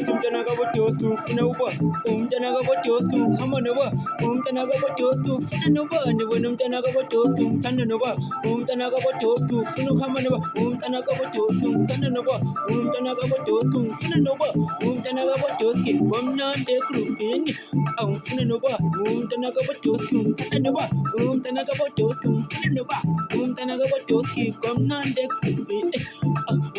Umntana kabodosku ufuna uba umntana kabodosku hamba noba umntana kabodosku ufuna noba nibona umntana kabodosku ngithanda noba umntana kabodosku ufuna ukuhamba noba umntana kabodosku ngithanda noba umntana kabodosku ufuna noba umntana kabodosku wamnandi egrubhini awufuna noba umntana kabodosku ngithanda noba umntana kabodosku ufuna noba umntana kabodosku wamnandi egrubhini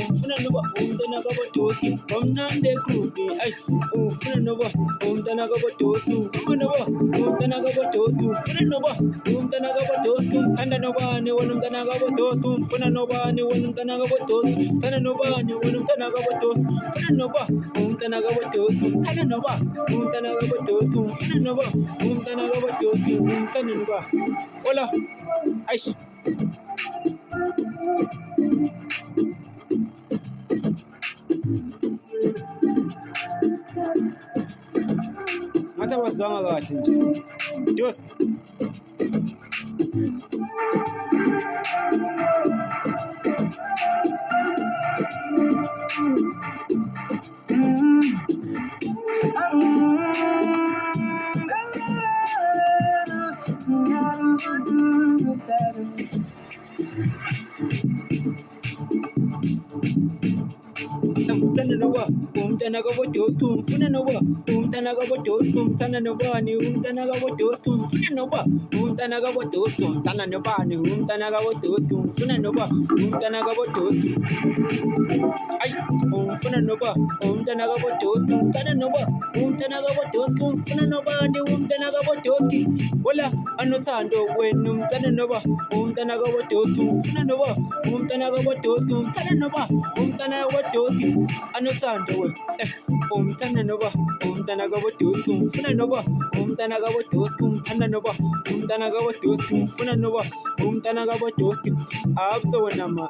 ufuna noba umntana kabodosku wamnandi egrubhini ufuna noba umntana kabodosku ufuna noba umntana kabodosku ufuna noba umntana kabodosku ngithanda nobani wena umntana kabodosku ufuna nobani wena umntana kabodosku ngithanda nobani wena umntana kabodosku ufuna noba umntana kabodosku ngithanda noba umntana kabodosku ufuna noba umntana kabodosku ngithanda noba hola aish ngathi awazwanga kahle nje dos umntana noba umntana kabodosku ufuna noba umntana kabodosku ngithanda nobani umntana kabodosku ufuna noba umntana kabodosku ngithanda nobani umntana kabodosku ufuna noba umntana kabodosku ayi ufuna noba umntana kabodosku ngithanda noba umntana kabodosku ufuna nobani umntana kabodosku hola anothando wena umntana noba umntana kabodosku ufuna noba umntana kabodosku ngithanda noba umntana kabodosku anothando wena umntana noba umntana kabodosku ufuna noba umntana kabodosku ngithanda noba umntana kabodosku ufuna noba umntana kabodosku abso wena ma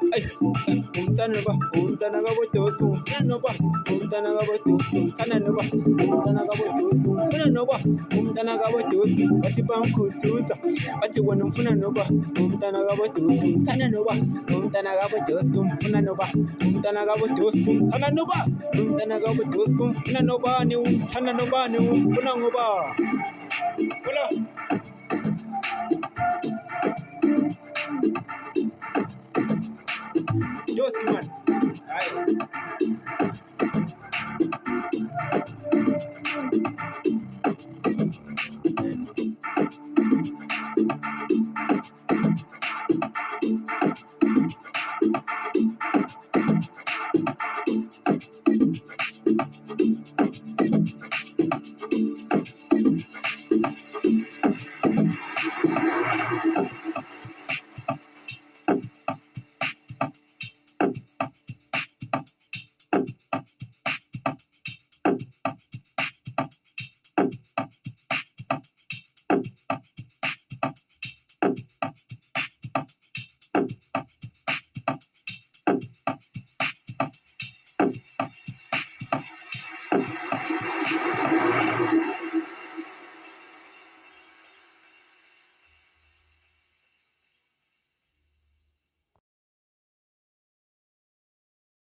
umntana noba umntana kabodosku ufuna noba umntana kabodosku ngithanda noba umntana kabodosku ufuna noba umntana kabodosku bathi bamkhuthuza bathi wena ufuna noba umntana kabodosku ngithanda noba umntana kabodosku ufuna noba umntana kabodosku ngithanda noba umntana kabodosku ufuna nobani uthanda nobani ufuna ngoba hola